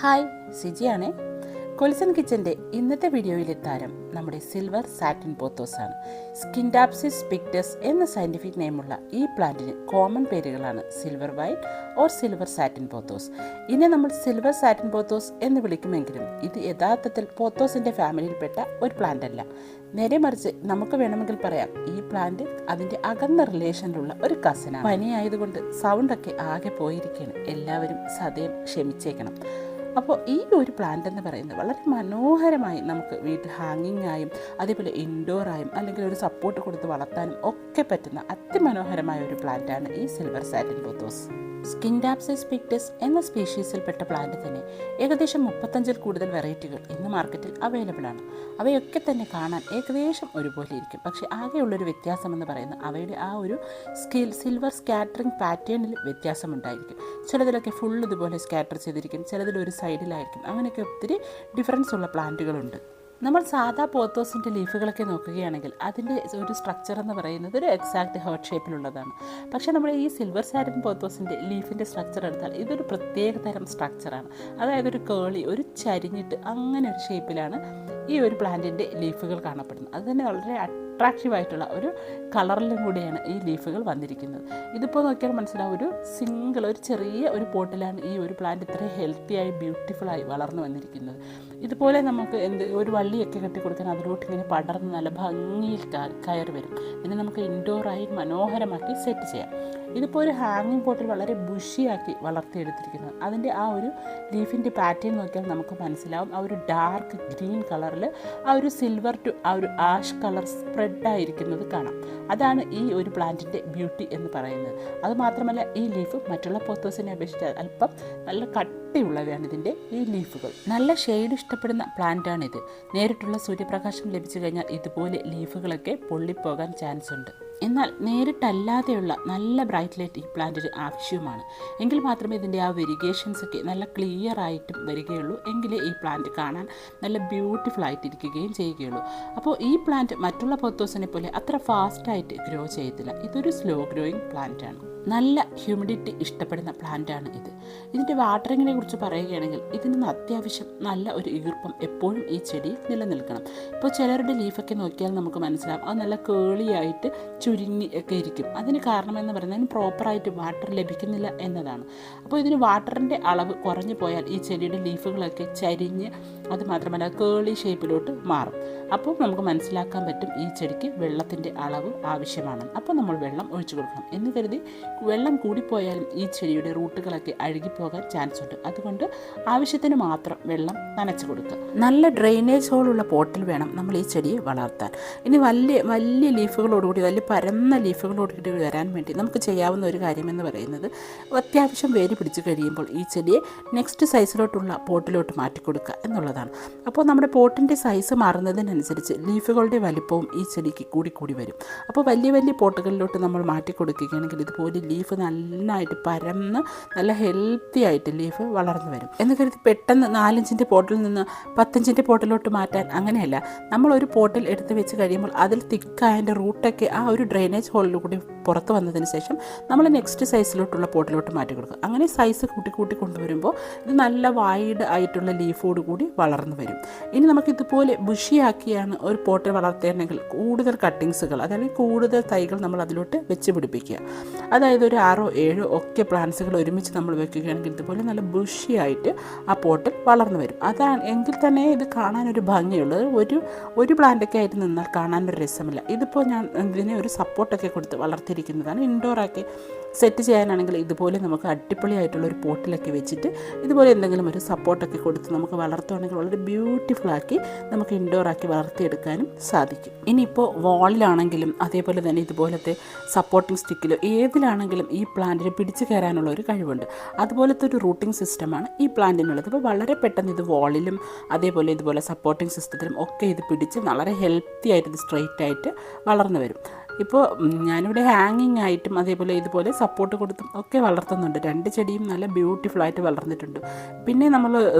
Hi, സിജിയാണേ. കൊലിസൺ കിച്ചൻ്റെ ഇന്നത്തെ വീഡിയോയിലെ താരം നമ്മുടെ സിൽവർ സാറ്റിൻ പോത്തോസാണ്. സ്കിൻഡാപ്സിസ് പിക്ടസ് എന്ന സയൻറ്റിഫിക് നെയിമുള്ള ഈ പ്ലാന്റിന് കോമൺ പേരുകളാണ് silver white or silver satin pothos. ഇതിനെ നമ്മൾ സിൽവർ സാറ്റിൻ പോത്തോസ് എന്ന് വിളിക്കുമെങ്കിലും ഇത് യഥാർത്ഥത്തിൽ പോത്തോസിൻ്റെ ഫാമിലിയിൽപ്പെട്ട ഒരു പ്ലാന്റ് അല്ല. നേരെ മറിച്ച് നമുക്ക് വേണമെങ്കിൽ പറയാം ഈ പ്ലാന്റ് അതിൻ്റെ അകന്ന റിലേഷനിലുള്ള ഒരു കസിനാണ്. പനിയായതുകൊണ്ട് സൗണ്ടൊക്കെ ആകെ പോയിരിക്കുകയാണ്. എല്ലാവരും സദയം ക്ഷമിച്ചേക്കണം. അപ്പോൾ ഈ ഒരു പ്ലാന്റ് എന്ന് പറയുന്നത് വളരെ മനോഹരമായി നമുക്ക് വീട്ടിൽ ഹാങ്ങിങ് ആയും അതേപോലെ ഇൻഡോറായും അല്ലെങ്കിൽ ഒരു സപ്പോർട്ട് കൊടുത്ത് വളർത്താനും ഒക്കെ പറ്റുന്ന അതിമനോഹരമായ ഒരു പ്ലാന്റാണ് ഈ സിൽവർ സാറ്റിൻ പോത്തോസ്. സ്കിൻഡാപ്സിസ് പിക്ടസ് എന്ന സ്പീഷീസിൽപ്പെട്ട പ്ലാന്റ് തന്നെ ഏകദേശം 35-ൽ കൂടുതൽ വെറൈറ്റികൾ ഇന്ന് മാർക്കറ്റിൽ അവൈലബിൾ ആണ്. അവയൊക്കെ തന്നെ കാണാൻ ഏകദേശം ഒരുപോലെ ഇരിക്കും. പക്ഷേ ആകെയുള്ളൊരു വ്യത്യാസം എന്ന് പറയുന്നത് അവയുടെ ആ ഒരു സിൽവർ സ്കാറ്ററിങ് പാറ്റേണിൽ വ്യത്യാസമുണ്ടായിരിക്കും. ചിലതിലൊക്കെ ഫുൾ ഇതുപോലെ സ്കാറ്റർ ചെയ്തിരിക്കും, ചിലതിലൊരു സൈഡിലായിരിക്കും. അങ്ങനെയൊക്കെ ഒത്തിരി ഡിഫറൻസ് ഉള്ള പ്ലാന്റുകളുണ്ട്. നമ്മൾ സാധാ പോത്തോസിൻ്റെ ലീഫുകളൊക്കെ നോക്കുകയാണെങ്കിൽ അതിൻ്റെ ഒരു സ്ട്രക്ചർ എന്ന് പറയുന്നത് ഒരു എക്സാക്റ്റ് ഹേർട്ട് ഷേപ്പിലുള്ളതാണ്. പക്ഷേ നമ്മുടെ ഈ സിൽവർ സാറ്റിൻ പോത്തോസിൻ്റെ ലീഫിൻ്റെ സ്ട്രക്ചർ എടുത്താൽ ഇതൊരു പ്രത്യേക തരം സ്ട്രക്ചറാണ്. അതായത് ഒരു കേളി, ഒരു ചരിഞ്ഞിട്ട് അങ്ങനെ ഒരു ഷേപ്പിലാണ് ഈ ഒരു പ്ലാന്റിൻ്റെ ലീഫുകൾ കാണപ്പെടുന്നത്. അത് തന്നെ വളരെ അട്രാക്റ്റീവായിട്ടുള്ള ഒരു കളറിലും കൂടിയാണ് ഈ ലീഫുകൾ വന്നിരിക്കുന്നത്. ഇതിപ്പോൾ നോക്കിയാൽ മനസ്സിലാവും, ഒരു ചെറിയ ഒരു പോട്ടിലാണ് ഈ ഒരു പ്ലാന്റ് ഇത്രയും ഹെൽത്തിയായി ബ്യൂട്ടിഫുള്ളായി വളർന്നു വന്നിരിക്കുന്നത്. ഇതുപോലെ നമുക്ക് ഒരു വള്ളിയൊക്കെ കെട്ടിക്കൊടുക്കാൻ അതിലോട്ട് ഇങ്ങനെ പടർന്ന് നല്ല ഭംഗിയിൽ കയറി വരും. ഇതിനെ നമുക്ക് ഇൻഡോറായി മനോഹരമാക്കി സെറ്റ് ചെയ്യാം. ഇതിപ്പോൾ ഒരു ഹാങ്ങിങ് പോട്ടിൽ വളരെ ബുഷിയാക്കി വളർത്തിയെടുത്തിരിക്കുന്നത്. അതിൻ്റെ ആ ഒരു ലീഫിൻ്റെ പാറ്റേൺ നോക്കിയാൽ നമുക്ക് മനസ്സിലാവും. ആ ഒരു ഡാർക്ക് ഗ്രീൻ കളറിൽ ആ ഒരു സിൽവർ ടു ആ ഒരു ആഷ് കളർ സ്പ്രെഡായിരിക്കുന്നത് കാണാം. അതാണ് ഈ ഒരു പ്ലാന്റിൻ്റെ ബ്യൂട്ടി എന്ന് പറയുന്നത്. അതുമാത്രമല്ല ഈ ലീഫ് മറ്റുള്ള പോത്തോസിനെ അപേക്ഷിച്ച് അല്പം നല്ല കട്ടിയുള്ളവയാണ് ഇതിൻ്റെ ഈ ലീഫുകൾ. നല്ല ഷെയ്ഡ് ഇഷ്ടപ്പെടുന്ന പ്ലാന്റാണിത്. നേരിട്ടുള്ള സൂര്യപ്രകാശം ലഭിച്ചു കഴിഞ്ഞാൽ ഇതുപോലെ ലീഫുകളൊക്കെ പൊള്ളിപ്പോകാൻ ചാൻസ് ഉണ്ട്. എന്നാൽ നേരിട്ടല്ലാതെയുള്ള നല്ല ബ്രൈറ്റ് ലൈറ്റ് ഈ പ്ലാന്റിന് ആവശ്യവുമാണ്. എങ്കിൽ മാത്രമേ ഇതിൻ്റെ ആ വെരിഗേഷൻസ് ഒക്കെ നല്ല ക്ലിയർ ആയിട്ടും വരികയുള്ളൂ. എങ്കിലേ ഈ പ്ലാന്റ് കാണാൻ നല്ല ബ്യൂട്ടിഫുൾ ആയിട്ടിരിക്കുകയും ചെയ്യുകയുള്ളൂ. അപ്പോൾ ഈ പ്ലാന്റ് മറ്റുള്ള പോത്തോസിനെ പോലെ അത്ര ഫാസ്റ്റായിട്ട് ഗ്രോ ചെയ്യത്തില്ല. ഇതൊരു സ്ലോ ഗ്രോയിങ് പ്ലാന്റ് ആണ്. നല്ല ഹ്യൂമിഡിറ്റി ഇഷ്ടപ്പെടുന്ന പ്ലാന്റാണ് ഇത്. ഇതിൻ്റെ വാട്ടറിങ്ങിനെ കുറിച്ച് പറയുകയാണെങ്കിൽ ഇതിന് അത്യാവശ്യം നല്ല ഒരു ഈർപ്പം എപ്പോഴും ഈ ചെടിയിൽ നിലനിൽക്കണം. ഇപ്പോൾ ചിലരുടെ ലീഫൊക്കെ നോക്കിയാൽ നമുക്ക് മനസ്സിലാവും അത് നല്ല കേളിയായിട്ട് ചുരുങ്ങി ഒക്കെ ഇരിക്കും. അതിന് കാരണമെന്ന് പറയുന്നത് അതിന് പ്രോപ്പറായിട്ട് വാട്ടർ ലഭിക്കുന്നില്ല എന്നതാണ്. അപ്പോൾ ഇതിന് വാട്ടറിൻ്റെ അളവ് കുറഞ്ഞു പോയാൽ ഈ ചെടിയുടെ ലീഫുകളൊക്കെ ചരിഞ്ഞ് അത് മാത്രമല്ല കേളി ഷേപ്പിലോട്ട് മാറും. അപ്പോൾ നമുക്ക് മനസ്സിലാക്കാൻ പറ്റും ഈ ചെടിക്ക് വെള്ളത്തിൻ്റെ അളവ് ആവശ്യമാണ്. അപ്പോൾ നമ്മൾ വെള്ളം ഒഴിച്ചു കൊടുക്കണം എന്ന് കരുതി വെള്ളം കൂടിപ്പോയാലും ഈ ചെടിയുടെ റൂട്ടുകളൊക്കെ അഴുകിപ്പോകാൻ ചാൻസ് ഉണ്ട്. അതുകൊണ്ട് ആവശ്യത്തിന് മാത്രം വെള്ളം നനച്ചു കൊടുക്കുക. നല്ല ഡ്രെയിനേജ് ഹോളുള്ള പോട്ടിൽ വേണം നമ്മൾ ഈ ചെടിയെ വളർത്താൻ. ഇനി വലിയ ലീഫുകളോടുകൂടി വലിയ പരന്ന ലീഫുകളോടുകൂടി വരാൻ വേണ്ടി നമുക്ക് ചെയ്യാവുന്ന ഒരു കാര്യമെന്ന് പറയുന്നത് അത്യാവശ്യം വേര് പിടിച്ചു കഴിയുമ്പോൾ ഈ ചെടിയെ നെക്സ്റ്റ് സൈസിലോട്ടുള്ള പോട്ടിലോട്ട് മാറ്റിക്കൊടുക്കുക എന്നുള്ളതാണ്. അപ്പോൾ നമ്മുടെ പോട്ടിൻ്റെ സൈസ് മാറുന്നതിനനുസരിച്ച് ലീഫുകളുടെ വലിപ്പവും ഈ ചെടിക്ക് കൂടി വരും. അപ്പോൾ വലിയ പോട്ടുകളിലോട്ട് നമ്മൾ മാറ്റിക്കൊടുക്കുകയാണെങ്കിൽ ഇതുപോലെ ലീഫ് നന്നായിട്ട് പരന്ന് നല്ല ഹെൽത്തി ആയിട്ട് ലീഫ് വളർന്നു വരും. എന്ന് കരുതി പെട്ടെന്ന് 4 ഇഞ്ചിൻ്റെ പോട്ടിൽ നിന്ന് 10 ഇഞ്ചിൻ്റെ പോട്ടിലോട്ട് മാറ്റാൻ അങ്ങനെയല്ല. നമ്മളൊരു പോട്ടിൽ എടുത്ത് വെച്ച് കഴിയുമ്പോൾ അതിൽ തിക്കായതിൻ്റെ റൂട്ടൊക്കെ ആ ഒരു ഡ്രെയിനേജ് ഹോളിലൂടെ പുറത്ത് വന്നതിന് ശേഷം നമ്മൾ നെക്സ്റ്റ് സൈസിലോട്ടുള്ള പോട്ടിലോട്ട് മാറ്റി കൊടുക്കുക. അങ്ങനെ സൈസ് കൂട്ടി കൊണ്ടുവരുമ്പോൾ ഇത് നല്ല വൈഡ് ആയിട്ടുള്ള ലീഫോട് കൂടി വളർന്നു വരും. ഇനി നമുക്ക് ഇതുപോലെ ബുഷിയാക്കിയാണ് ഒരു പോട്ടിൽ വളർത്തേണ്ടെങ്കിൽ കൂടുതൽ കട്ടിങ്സുകൾ അതായത് കൂടുതൽ തൈകൾ നമ്മൾ അതിലോട്ട് വെച്ച് പിടിപ്പിക്കുക. അതായത് ഒരു 6 7 ഒക്കെ പ്ലാന്റ്സുകൾ ഒരുമിച്ച് നമ്മൾ വെക്കുകയാണെങ്കിൽ ഇതുപോലെ നല്ല ബുഷിയായിട്ട് ആ പോട്ടിൽ വളർന്നു വരും. അതാണ് എങ്കിൽ തന്നെ ഇത് കാണാനൊരു ഭംഗിയുള്ളത്. ഒരു പ്ലാന്റൊക്കെ ആയിട്ട് നിന്നാൽ കാണാനൊരു രസമില്ല. ഇതിപ്പോൾ ഞാൻ ഇതിനെ ഒരു സപ്പോർട്ടൊക്കെ കൊടുത്ത് വളർത്തിയിരിക്കുന്നതാണ്. ഇൻഡോറാക്കി സെറ്റ് ചെയ്യാനാണെങ്കിൽ ഇതുപോലെ നമുക്ക് അടിപൊളിയായിട്ടുള്ള ഒരു പോട്ടിലൊക്കെ വെച്ചിട്ട് ഇതുപോലെ എന്തെങ്കിലും ഒരു സപ്പോർട്ടൊക്കെ കൊടുത്ത് നമുക്ക് വളർത്തുകയാണെങ്കിൽ വളരെ ബ്യൂട്ടിഫുള്ളാക്കി നമുക്ക് ഇൻഡോറാക്കി വളർത്തിയെടുക്കാനും സാധിക്കും. ഇനിയിപ്പോൾ വാളിലാണെങ്കിലും അതേപോലെ തന്നെ ഇതുപോലത്തെ സപ്പോർട്ടിംഗ് സ്റ്റിക്കിലോ ഏതിലാണെങ്കിലും ഈ പ്ലാന്റിന് പിടിച്ചു കയറാനുള്ള ഒരു കഴിവുണ്ട്. അതുപോലത്തെ ഒരു റൂട്ടിംഗ് സിസ്റ്റമാണ് ഈ പ്ലാന്റിനുള്ളത്. അപ്പോൾ വളരെ പെട്ടെന്ന് ഇത് വാളിലും അതേപോലെ ഇതുപോലെ സപ്പോർട്ടിംഗ് സിസ്റ്റത്തിലും ഒക്കെ ഇത് പിടിച്ച് വളരെ ഹെൽത്തി ആയിട്ട് ഇത് സ്ട്രെയിറ്റ് ആയിട്ട് വളർന്നു വരും. ഇപ്പോൾ ഞാനിവിടെ ഹാങ്ങിങ് ആയിട്ടും അതേപോലെ ഇതുപോലെ സപ്പോർട്ട് കൊടുത്തും ഒക്കെ വളർത്തുന്നുണ്ട്. 2 ചെടിയും നല്ല ബ്യൂട്ടിഫുള്ളായിട്ട് വളർന്നിട്ടുണ്ട്. പിന്നെ നമ്മൾ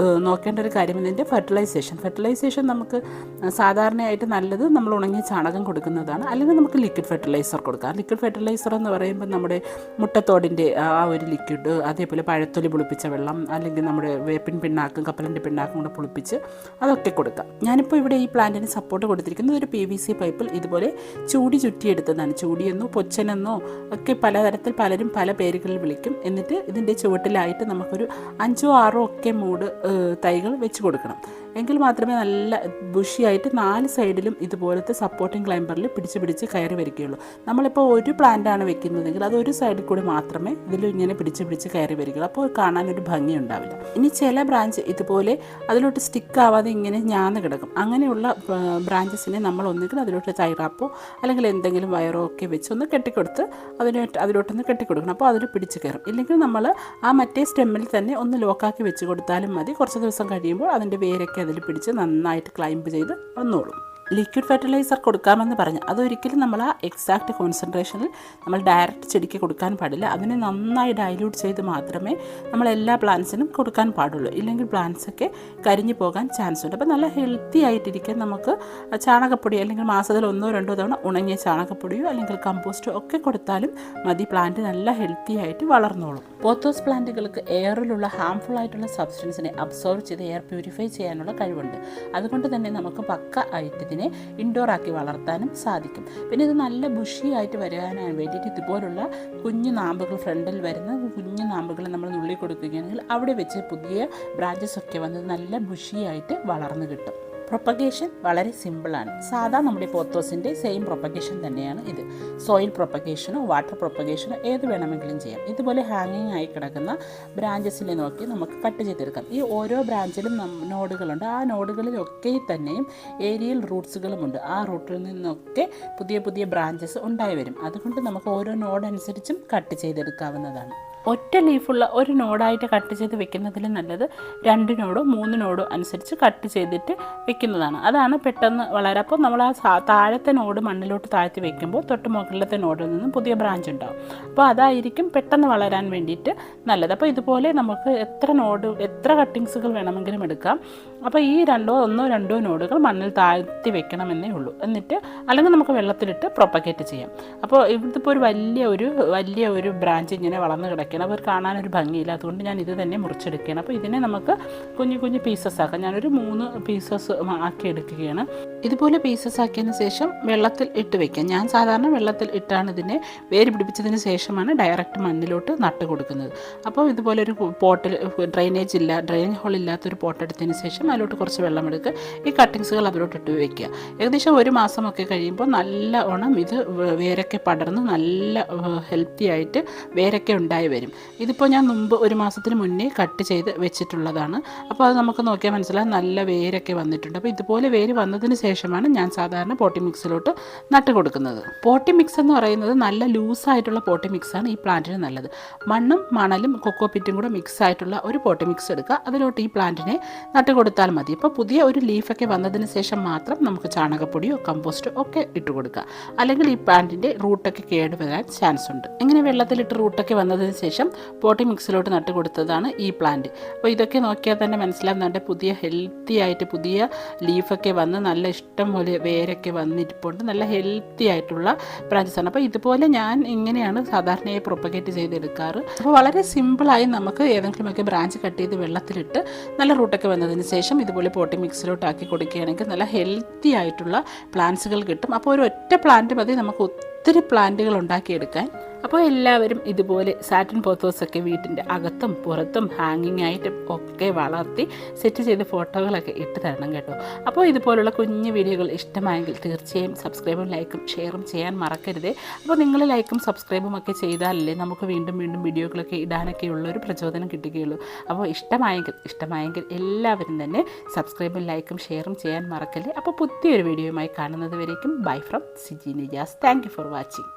നോക്കേണ്ട ഒരു കാര്യം ഇതിൻ്റെ ഫെർട്ടിലൈസേഷൻ നമുക്ക് സാധാരണയായിട്ട് നല്ലത് നമ്മൾ ഉണങ്ങിയ ചാണകം കൊടുക്കുന്നതാണ്. അല്ലെങ്കിൽ നമുക്ക് ലിക്വിഡ് ഫെർട്ടിലൈസർ കൊടുക്കാം. ലിക്വിഡ് ഫെർട്ടിലൈസർ എന്ന് പറയുമ്പോൾ നമ്മുടെ മുട്ടത്തോടിൻ്റെ ആ ഒരു ലിക്വിഡ്, അതേപോലെ പഴത്തൊലി പുളിപ്പിച്ച വെള്ളം, അല്ലെങ്കിൽ നമ്മുടെ വേപ്പിൻ പിണ്ണാക്കും കപ്പലിൻ്റെ പിണ്ണാക്കും കൂടെ പുളിപ്പിച്ച് അതൊക്കെ കൊടുക്കാം. ഞാനിപ്പോൾ ഇവിടെ ഈ പ്ലാന്റിന് സപ്പോർട്ട് കൊടുത്തിരിക്കുന്നത് ഒരു PVC പൈപ്പിൽ ഇതുപോലെ ചൂടി ചുറ്റിയെടുത്തതാണ്. ചൂടിയെന്നോ പൊച്ചനെന്നോ ഒക്കെ പലതരത്തിൽ പലരും പല പേരുകളിൽ വിളിക്കും. എന്നിട്ട് ഇതിൻ്റെ ചുവട്ടിലായിട്ട് നമുക്കൊരു 5 or 6 ഒക്കെ മൂട് തൈകൾ വെച്ച് കൊടുക്കണം. എങ്കിൽ മാത്രമേ നല്ല ബുഷിയായിട്ട് 4 സൈഡിലും ഇതുപോലത്തെ സപ്പോർട്ടിങ് ക്ലൈംബറിൽ പിടിച്ച് കയറി വരികയുള്ളൂ. നമ്മളിപ്പോൾ ഒരു പ്ലാന്റാണ് വെക്കുന്നതെങ്കിൽ അത് ഒരു സൈഡിൽ കൂടി മാത്രമേ ഇതിൽ ഇങ്ങനെ പിടിച്ച് കയറി വരികയുള്ളൂ. അപ്പോൾ കാണാനൊരു ഭംഗി ഉണ്ടാവില്ല. ഇനി ചില ബ്രാഞ്ച് ഇതുപോലെ അതിലോട്ട് സ്റ്റിക്ക് ആവാതെ ഇങ്ങനെ ഞാന്ന് കിടക്കും. അങ്ങനെയുള്ള ബ്രാഞ്ചസിനെ നമ്മൾ ഒന്നുകിൽ അതിലോട്ട് തൈറാപ്പോ അല്ലെങ്കിൽ എന്തെങ്കിലും വയറോ ഒക്കെ വെച്ച് ഒന്ന് കെട്ടിക്കൊടുത്ത് അതിലോട്ടൊന്ന് കെട്ടിക്കൊടുക്കണം. അപ്പോൾ അതിൽ പിടിച്ച് കയറും. ഇല്ലെങ്കിൽ നമ്മൾ ആ മറ്റേ സ്റ്റെമ്മിൽ തന്നെ ഒന്ന് ലോക്കാക്കി വെച്ച് കൊടുത്താലും മതി. കുറച്ച് ദിവസം കഴിയുമ്പോൾ അതിൻ്റെ വേരൊക്കെ അതിൽ പിടിച്ച് നന്നായിട്ട് ക്ലൈംബ് ചെയ്ത് വന്നോളും. ലിക്വിഡ് ഫെർട്ടിലൈസർ കൊടുക്കാമെന്ന് പറഞ്ഞു, അതൊരിക്കലും നമ്മൾ ആ എക്സാക്റ്റ് കോൺസെൻട്രേഷനിൽ നമ്മൾ ഡയറക്റ്റ് ചെടിക്ക് കൊടുക്കാൻ പാടില്ല. അതിനെ നന്നായി ഡൈല്യൂട്ട് ചെയ്ത് മാത്രമേ നമ്മൾ എല്ലാ പ്ലാന്റ്സിനും കൊടുക്കാൻ പാടുള്ളൂ. ഇല്ലെങ്കിൽ പ്ലാന്റ്സൊക്കെ കരിഞ്ഞു പോകാൻ ചാൻസ് ഉണ്ട്. അപ്പോൾ നല്ല ഹെൽത്തി ആയിട്ടിരിക്കാൻ നമുക്ക് ചാണകപ്പൊടി അല്ലെങ്കിൽ മാസത്തിൽ 1-2 തവണ ഉണങ്ങിയ ചാണകപ്പൊടിയോ അല്ലെങ്കിൽ കമ്പോസ്റ്റോ ഒക്കെ കൊടുത്താലും മതി. പ്ലാന്റ് നല്ല ഹെൽത്തി ആയിട്ട് വളർന്നോളും. പോത്തോസ് പ്ലാന്റുകൾക്ക് എയറിലുള്ള ഹാംഫുൾ ആയിട്ടുള്ള സബ്സ്റ്റൻസിനെ അബ്സോർവ് ചെയ്ത് എയർ പ്യൂരിഫൈ ചെയ്യാനുള്ള കഴിവുണ്ട്. അതുകൊണ്ട് തന്നെ നമുക്ക് പക്ക ആയിട്ട് ഇതിനെ ഇൻഡോർ ആക്കി വളർത്താനും സാധിക്കും. പിന്നെ ഇത് നല്ല ബുഷിയായിട്ട് വരാനാണ് വേണ്ടിയിട്ട് ഇതുപോലുള്ള കുഞ്ഞു നാമ്പുകൾ, ഫ്രണ്ടിൽ വരുന്ന കുഞ്ഞു നാമ്പുകൾ നമ്മൾ നുള്ളി കൊടുക്കുകയാണെങ്കിൽ അവിടെ വെച്ച് പുതിയ ബ്രാഞ്ചസ് ഒക്കെ വന്ന് നല്ല ബുഷിയായിട്ട് വളർന്നു കിട്ടും. പ്രൊപ്പഗേഷൻ വളരെ സിമ്പിളാണ്. സാധാ നമ്മുടെ പോത്തോസിൻ്റെ സെയിം പ്രൊപ്പഗേഷൻ തന്നെയാണ് ഇത്. സോയിൽ പ്രൊപ്പഗേഷനോ വാട്ടർ പ്രൊപ്പഗേഷനോ ഏത് വേണമെങ്കിലും ചെയ്യാം. ഇതുപോലെ ഹാങ്ങിങ് ആയി കിടക്കുന്ന ബ്രാഞ്ചസിനെ നോക്കി നമുക്ക് കട്ട് ചെയ്തെടുക്കാം. ഈ ഓരോ ബ്രാഞ്ചിലും നോഡുകളുണ്ട്. ആ നോഡുകളിലൊക്കെ തന്നെയും ഏരിയൽ റൂട്ട്സുകളുമുണ്ട്. ആ റൂട്ടിൽ നിന്നൊക്കെ പുതിയ ബ്രാഞ്ചസ് ഉണ്ടായി വരും. അതുകൊണ്ട് നമുക്ക് ഓരോ നോഡ് അനുസരിച്ചും കട്ട് ചെയ്തെടുക്കാവുന്നതാണ്. ഒറ്റ ലീഫുള്ള ഒരു നോഡായിട്ട് കട്ട് ചെയ്ത് വെക്കുന്നതിൽ നല്ലത് 2 നോഡോ 3 നോഡോ അനുസരിച്ച് കട്ട് ചെയ്തിട്ട് വെക്കുന്നതാണ്. അതാണ് പെട്ടെന്ന് വളരെ. അപ്പോൾ നമ്മൾ ആ താഴത്തെ നോഡ് മണ്ണിലോട്ട് താഴ്ത്തി വെക്കുമ്പോൾ തൊട്ട് മുകളിലത്തെ നോഡിൽ നിന്നും പുതിയ ബ്രാഞ്ച് ഉണ്ടാവും. അപ്പോൾ അതായിരിക്കും പെട്ടെന്ന് വളരാൻ വേണ്ടിയിട്ട് നല്ലത്. അപ്പോൾ ഇതുപോലെ നമുക്ക് എത്ര കട്ടിങ്സുകൾ വേണമെങ്കിലും എടുക്കാം. അപ്പോൾ ഈ 1-2 നോഡുകൾ മണ്ണിൽ താഴ്ത്തി വെക്കണമെന്നേ ഉള്ളൂ. എന്നിട്ട് അല്ലെങ്കിൽ നമുക്ക് വെള്ളത്തിലിട്ട് പ്രൊപ്പഗേറ്റ് ചെയ്യാം. അപ്പോൾ ഇതിപ്പോൾ ഒരു വലിയ ഒരു ബ്രാഞ്ച് ഇങ്ങനെ വളർന്ന് കിടക്കും. അവർ കാണാനൊരു ഭംഗിയില്ല. അതുകൊണ്ട് ഞാൻ ഇത് തന്നെ മുറിച്ചെടുക്കുകയാണ്. അപ്പോൾ ഇതിനെ നമുക്ക് കുഞ്ഞു പീസസ് ആക്കാം. ഞാനൊരു 3 പീസസ് ആക്കി എടുക്കുകയാണ്. ഇതുപോലെ പീസസ് ആക്കിയതിന് ശേഷം വെള്ളത്തിൽ ഇട്ട് വയ്ക്കാം. ഞാൻ സാധാരണ വെള്ളത്തിൽ ഇട്ടാണ് ഇതിനെ വേര് പിടിപ്പിച്ചതിന് ശേഷമാണ് ഡയറക്റ്റ് മണ്ണിലോട്ട് നട്ട് കൊടുക്കുന്നത്. അപ്പോൾ ഇതുപോലെ ഒരു പോട്ടിൽ ഡ്രെയിനേജ് ഹോൾ ഇല്ലാത്തൊരു പോട്ട് എടുത്തതിന് ശേഷം അതിലോട്ട് കുറച്ച് വെള്ളം എടുക്കുക. ഈ കട്ടിങ്സുകൾ അതിലോട്ട് ഇട്ട് വയ്ക്കുക. ഏകദേശം 1 മാസമൊക്കെ കഴിയുമ്പോൾ നല്ലോണം ഇത് വേരൊക്കെ പടർന്ന് നല്ല ഹെൽത്തി ആയിട്ട് വേരൊക്കെ ഉണ്ടായി വരും. ഇതിപ്പോൾ ഞാൻ മുമ്പ് 1 മാസത്തിന് മുന്നേ കട്ട് ചെയ്ത് വെച്ചിട്ടുള്ളതാണ്. അപ്പോൾ അത് നമുക്ക് നോക്കിയാൽ മനസ്സിലാകും നല്ല വേരൊക്കെ വന്നിട്ടുണ്ട്. അപ്പോൾ ഇതുപോലെ വേര് വന്നതിന് ശേഷമാണ് ഞാൻ സാധാരണ പോട്ടി മിക്സിലോട്ട് നട്ട് കൊടുക്കുന്നത്. പോട്ടി മിക്സ് എന്ന് പറയുന്നത് നല്ല ലൂസായിട്ടുള്ള പോട്ടി മിക്സാണ് ഈ പ്ലാന്റിന് നല്ലത്. മണ്ണും മണലും കൊക്കോ പിറ്റും കൂടെ മിക്സ് ആയിട്ടുള്ള ഒരു പോട്ടി മിക്സ് എടുക്കുക. അതിലോട്ട് ഈ പ്ലാന്റിനെ നട്ട് കൊടുത്താൽ മതി. ഇപ്പോൾ പുതിയ ഒരു ലീഫൊക്കെ വന്നതിന് ശേഷം മാത്രം നമുക്ക് ചാണകപ്പൊടിയോ കമ്പോസ്റ്റോ ഒക്കെ ഇട്ട് കൊടുക്കുക. അല്ലെങ്കിൽ ഈ പ്ലാന്റിൻ്റെ റൂട്ടൊക്കെ കേടുവരാൻ ചാൻസ് ഉണ്ട്. ഇങ്ങനെ വെള്ളത്തിലിട്ട് റൂട്ടൊക്കെ വന്നതിന് ശേഷം പോട്ടി മിക്സിലോട്ട് നട്ട് കൊടുത്തതാണ് ഈ പ്ലാന്റ്. അപ്പോൾ ഇതൊക്കെ നോക്കിയാൽ തന്നെ മനസ്സിലാവുന്നുണ്ട് പുതിയ ഹെൽത്തി ആയിട്ട് പുതിയ ലീഫൊക്കെ വന്ന് നല്ല ഇഷ്ടം പോലെ വേരൊക്കെ വന്നിരിപ്പുണ്ട്. നല്ല ഹെൽത്തി ആയിട്ടുള്ള ബ്രാഞ്ചസാണ്. അപ്പോൾ ഇതുപോലെ ഞാൻ ഇങ്ങനെയാണ് സാധാരണയായി പ്രൊപ്പഗേറ്റ് ചെയ്തെടുക്കാറ്. അപ്പോൾ വളരെ സിമ്പിളായി നമുക്ക് ഏതെങ്കിലുമൊക്കെ ബ്രാഞ്ച് കട്ട് ചെയ്ത് വെള്ളത്തിലിട്ട് നല്ല റൂട്ടൊക്കെ വന്നതിന് ശേഷം ഇതുപോലെ പോട്ടി മിക്സിലോട്ട് ആക്കി കൊടുക്കുകയാണെങ്കിൽ നല്ല ഹെൽത്തി ആയിട്ടുള്ള പ്ലാന്റ്സുകൾ കിട്ടും. അപ്പോൾ ഒരു ഒറ്റ പ്ലാന്റ് മതി നമുക്ക് ഒത്തിരി പ്ലാന്റുകൾ ഉണ്ടാക്കിയെടുക്കാൻ. അപ്പോൾ എല്ലാവരും ഇതുപോലെ സാറ്റിൻ പോത്തോസൊക്കെ വീട്ടിൻ്റെ അകത്തും പുറത്തും ഹാങ്ങിങ് ആയിട്ടും ഒക്കെ വളർത്തി സെറ്റ് ചെയ്ത് ഫോട്ടോകളൊക്കെ ഇട്ട് തരണം കേട്ടോ. അപ്പോൾ ഇതുപോലുള്ള കുഞ്ഞു വീഡിയോകൾ ഇഷ്ടമായെങ്കിൽ തീർച്ചയായും സബ്സ്ക്രൈബും ലൈക്കും ഷെയറും ചെയ്യാൻ മറക്കരുതേ. അപ്പോൾ നിങ്ങൾ ലൈക്കും സബ്സ്ക്രൈബും ഒക്കെ ചെയ്താലല്ലേ നമുക്ക് വീണ്ടും വീഡിയോകളൊക്കെ ഇടാനൊക്കെ ഉള്ളൊരു പ്രചോദനം കിട്ടുകയുള്ളൂ. അപ്പോൾ ഇഷ്ടമായെങ്കിൽ എല്ലാവരും തന്നെ സബ്സ്ക്രൈബും ലൈക്കും ഷെയറും ചെയ്യാൻ മറക്കല്ലേ. അപ്പോൾ പുതിയൊരു വീഡിയോയുമായി കാണുന്നത് വരേക്കും bye from Siji Nijas. Thank you for watching.